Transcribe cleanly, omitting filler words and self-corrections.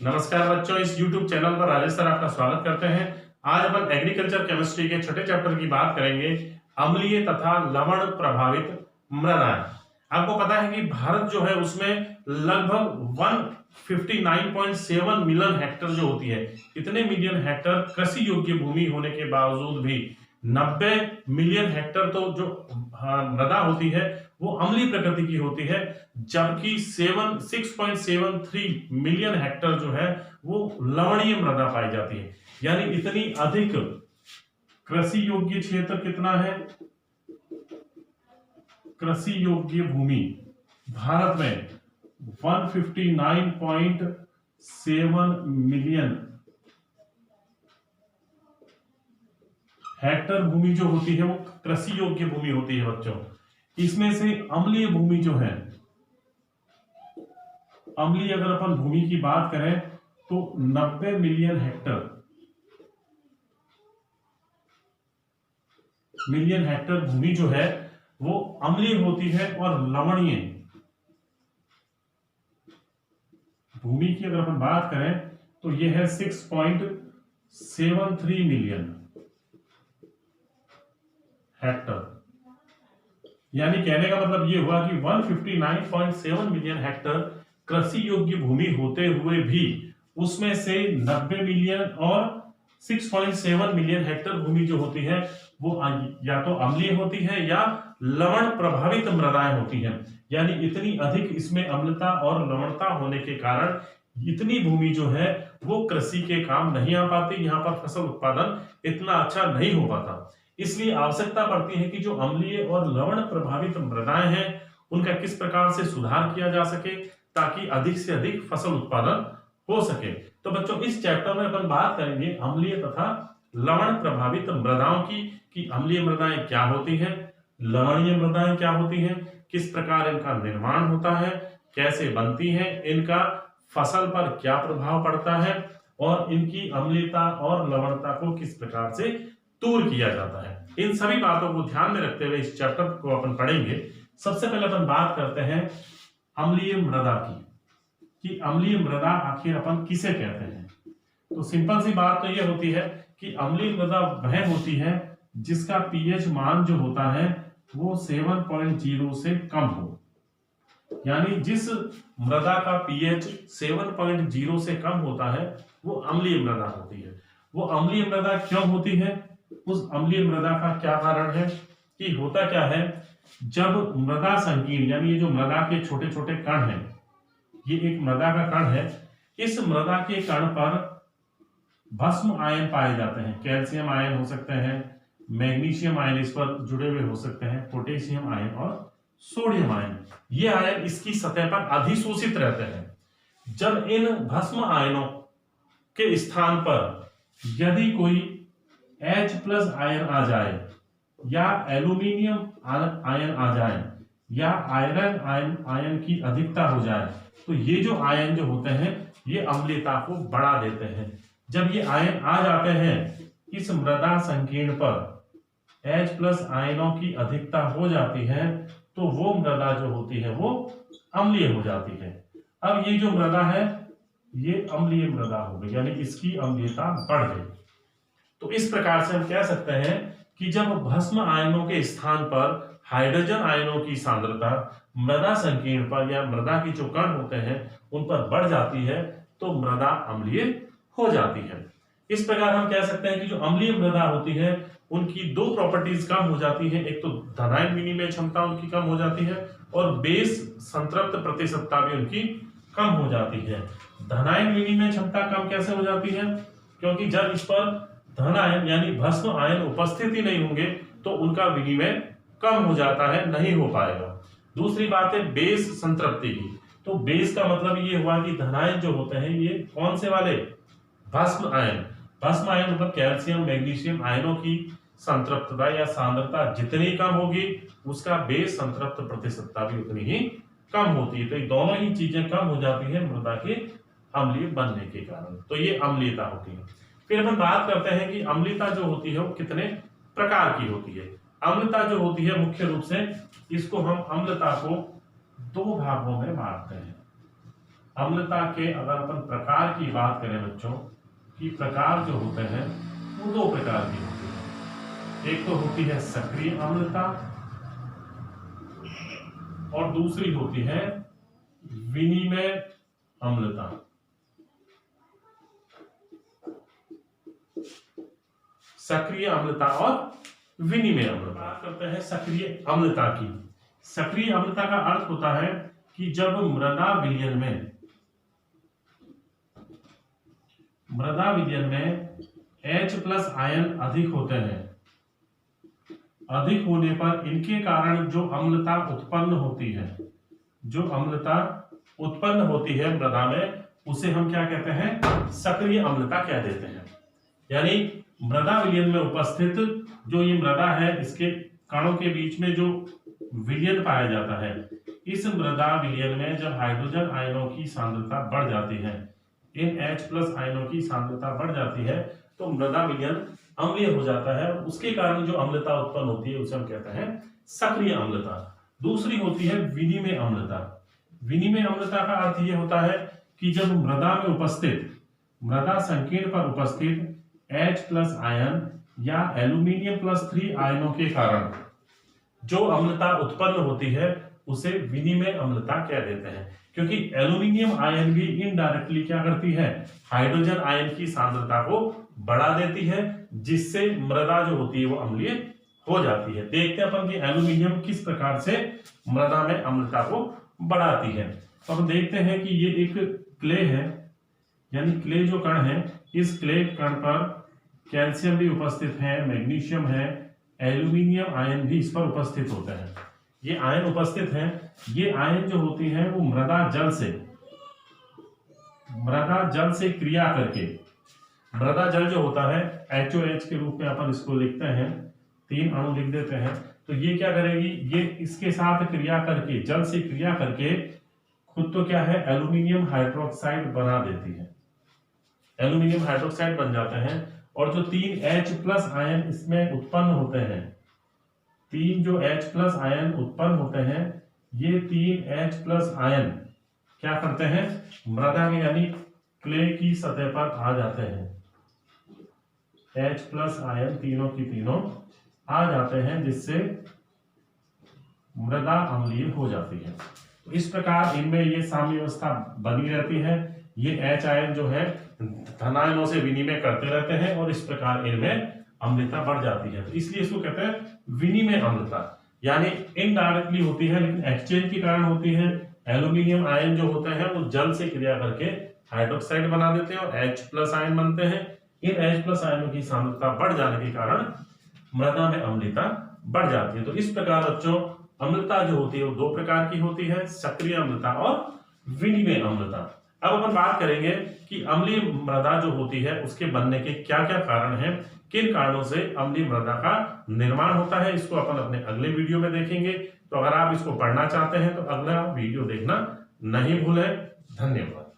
नमस्कार बच्चों, इस YouTube चैनल पर राजेश सर आपका स्वागत करते हैं। आज अपन एग्रीकल्चर केमिस्ट्री के छठे चैप्टर की बात करेंगे, अम्लीय तथा लवण प्रभावित मृदाएं। आपको पता है कि भारत जो है उसमें लगभग 159.7 मिलियन हेक्टर जो होती है, इतने मिलियन हेक्टर कृषि योग्य भूमि होने के बावजूद भी 90 मिलियन हेक्टर तो जो मृदा होती है वो अम्लीय प्रकृति की होती है, जबकि 6.73 मिलियन हेक्टर जो है वो लवणीय मृदा पाई जाती है। यानी इतनी अधिक कृषि योग्य क्षेत्र कितना है, कृषि योग्य भूमि भारत में 159.7 मिलियन हेक्टर भूमि जो होती है वो कृषि योग्य भूमि होती है बच्चों। इसमें से अम्लीय भूमि जो है, अम्लीय अगर अपन भूमि की बात करें तो 90 मिलियन हेक्टर भूमि जो है वो अम्लीय होती है, और लवणीय भूमि की अगर अपन बात करें तो यह है 6.73 मिलियन हेक्टर। यानी कहने का मतलब ये हुआ कि 159.7 मिलियन हेक्टर कृषि योग्य भूमि होते हुए भी उसमें से 90 मिलियन और 6.7 मिलियन हेक्टर भूमि जो होती है वो या तो अम्लीय होती है या लवण प्रभावित मृदाएं होती हैं। यानी इतनी अधिक इसमें अम्लता और लवणता होने के कारण इतनी भूमि जो है वो कृषि के काम नहीं आ पाती, यहाँ पर फसल उत्पादन इतना अच्छा नहीं हो पाता। इसलिए आवश्यकता पड़ती है कि जो अम्लीय और लवण प्रभावित मृदाएं हैं उनका किस प्रकार से सुधार किया जा सके ताकि अधिक से अधिक फसल उत्पादन हो सके। तो बच्चों इस चैप्टर में अपन बात करेंगे अम्लीय तथा लवण प्रभावित मृदाओं की, कि अम्लीय मृदाएं क्या होती हैं, लवणीय मृदाएं क्या होती हैं, किस प्रकार इनका निर्माण होता है, कैसे बनती हैं, इनका फसल पर क्या प्रभाव पड़ता है, और इनकी अम्लीयता और लवणता को किस प्रकार से दूर किया जाता है। इन सभी बातों को ध्यान में रखते हुए इस चैप्टर को अपन पढ़ेंगे। सबसे पहले अपन बात करते हैं अम्लीय मृदा की, कि अम्लीय मृदा आखिर अपन किसे कहते हैं। तो सिंपल सी बात तो यह होती है कि अम्लीय मृदा वह होती है जिसका पीएच मान जो होता है वो 7.0 से कम हो। यानी जिस मृदा का पीएच 7.0 से कम होता है वो अम्लीय मृदा होती है। वो अम्लीय मृदा क्यों होती है, उस अम्लीय मृदा का क्या कारण है, कि होता क्या है, जब मृदा संकीर्ण यानी ये जो मृदा के छोटे छोटे कण हैं, ये एक मृदा का कण है, इस मृदा के कण पर भस्म आयन पाए जाते हैं। कैल्शियम आयन हो सकते हैं, मैग्नीशियम आयन इस पर जुड़े हुए हो सकते हैं, पोटेशियम आयन और सोडियम आयन। ये आयन इसकी सतह पर अधिशोषित रहते हैं। जब इन भस्म आयनों के स्थान पर यदि कोई H+ आयन आ जाए या एल्यूमिनियम आयन आ जाए या आयरन आयन की अधिकता हो जाए तो ये जो आयन जो होते हैं ये अम्लीयता को बढ़ा देते हैं। जब ये आयन आ जाते हैं इस मृदा संकीर्ण पर, H+ आयनों की अधिकता हो जाती है तो वो मृदा जो होती है वो अम्लीय हो जाती है। अब ये जो मृदा है ये अम्लीय मृदा हो गई, यानी इसकी अम्लीयता बढ़ गई। तो इस प्रकार से हम कह सकते हैं कि जब भस्म आयनों के स्थान पर हाइड्रोजन आयनों की सांद्रता मृदा संकीर्ण पर या मृदा की जो कण होते हैं उन पर बढ़ जाती है तो मृदा अम्लीय हो जाती है। इस प्रकार हम कह सकते हैं कि जो अम्लीय मृदा होती है उनकी दो प्रॉपर्टीज कम हो जाती है, एक तो धनायन विनिमय क्षमता उनकी कम हो जाती है और बेस संतृप्त प्रतिशतता भी उनकी कम हो जाती है। धनायन विनिमय क्षमता कम कैसे हो जाती है, क्योंकि जब इस पर धन आयन यानी भस्म आयन उपस्थित ही नहीं होंगे तो उनका विनिमय कम हो जाता है, नहीं हो पाएगा। दूसरी बात है बेस संतृप्ति की। तो बेस का मतलब ये हुआ कि धनायन जो होते हैं ये कौन से वाले, भस्म आयन। भस्म आयन मतलब कैल्शियम मैग्नीशियम आयनों की संतृप्तता या सांद्रता जितनी कम होगी उसका बेस संतृप्त प्रतिशतता भी उतनी ही कम होती है। तो ये दोनों ही चीजें कम हो जाती है मृदा के अम्लीय बनने के कारण, तो ये अम्लीयता होती है। फिर हम बात करते हैं कि अम्लीयता जो होती है वो कितने प्रकार की होती है। अम्लता जो होती है मुख्य रूप से इसको हम अम्लता को दो भागों में बांटते हैं। अम्लता के अगर अपन प्रकार की बात करें बच्चों, कि प्रकार जो होते हैं वो दो प्रकार की होती है। एक तो होती है सक्रिय अम्लता और दूसरी होती है विनिमय अम्लता। सक्रिय अम्लता और विनिमय अम्लता। बात करते हैं सक्रिय अम्लता की। सक्रिय अम्लता का अर्थ होता है कि जब मृदा विलयन में H+ आयन अधिक होते हैं, अधिक होने पर इनके कारण जो अम्लता उत्पन्न होती है मृदा में, उसे हम क्या कहते हैं? सक्रिय अम्लता कह देते हैं। यानी मृदा विलयन में उपस्थित जो ये मृदा है, इसके कणों के बीच में जो विलयन पाया जाता है, इस मृदा विलयन में जब हाइड्रोजन आयनों की सांद्रता बढ़ जाती है, इन H+ आयनों की सांद्रता बढ़ जाती है, तो मृदा विलयन अम्लीय हो जाता है। उसके कारण जो अम्लता उत्पन्न होती है उसे हम कहते हैं सक्रिय अम्लता। दूसरी होती है विनिमय अम्लता। विनिमय अम्लता का अर्थ यह होता है कि जब मृदा संकीर्ण पर उपस्थित H+ आयन या एल्यूमिनियम+3 आयनों के कारण जो अम्लता उत्पन्न होती है उसे विनिमय अम्लता कह देते हैं। क्योंकि एल्यूमिनियम आयन भी इनडायरेक्टली क्या करती है? हाइड्रोजन आयन की सांद्रता को बढ़ा देती है, जिससे मृदा जो होती है वो अम्लीय हो जाती है। देखते हैं अपन कि एल्यूमिनियम किस प्रकार से मृदा में अम्लता को बढ़ाती है। तो हम देखते हैं कि ये एक क्ले है, यानी क्ले जो कण है, इस क्ले कण पर कैल्शियम भी उपस्थित है, मैग्नीशियम है, एल्यूमिनियम आयन भी इस पर उपस्थित होते हैं। ये आयन उपस्थित हैं। ये आयन जो होती है वो मृदा जल से क्रिया करके, मृदा जल जो होता है HOH के रूप में अपन इसको लिखते हैं, 3 अणु लिख देते हैं। तो ये क्या करेगी? ये इसके साथ क्रिया करके, जल से क्रिया करके खुद तो क्या है, एल्यूमिनियम हाइड्रोक्साइड बना देती है। एल्यूमिनियम हाइड्रोक्साइड बन जाते हैं और जो 3 H+ आयन इसमें उत्पन्न होते हैं, 3 जो H+ आयन उत्पन्न होते हैं, ये 3 H+ आयन क्या करते हैं? मृदा में यानी क्ले की सतह पर आ जाते हैं। H+ आयन तीनों की तीनों आ जाते हैं, जिससे मृदा अम्लीय हो जाती है। तो इस प्रकार इनमें ये साम्यावस्था बनी रहती है। ये H आयन जो है धनायनों से विनिमय करते रहते हैं और इस प्रकार इनमें अम्लता बढ़ जाती है। तो इसलिए इसको कहते हैं विनिमय अम्लता। यानी इनडायरेक्टली होती है, लेकिन एक्सचेंज के कारण होती है। एल्यूमिनियम आयन जो होते हैं वो जल से क्रिया करके हाइड्रोक्साइड बना देते हैं और H+ आयन बनते हैं। इन H+ आयनों की सांद्रता बढ़ जाने के कारण मृदा में अम्लता बढ़ जाती है। तो इस प्रकार बच्चों अम्लता जो होती है वो 2 प्रकार की होती है, सक्रिय अम्लता और विनिमय अम्लता। अब अपन बात करेंगे कि अम्लीय मृदा जो होती है उसके बनने के क्या क्या कारण हैं, किन कारणों से अम्लीय मृदा का निर्माण होता है। इसको अपन अपने अगले वीडियो में देखेंगे। तो अगर आप इसको पढ़ना चाहते हैं तो अगला वीडियो देखना नहीं भूलें। धन्यवाद।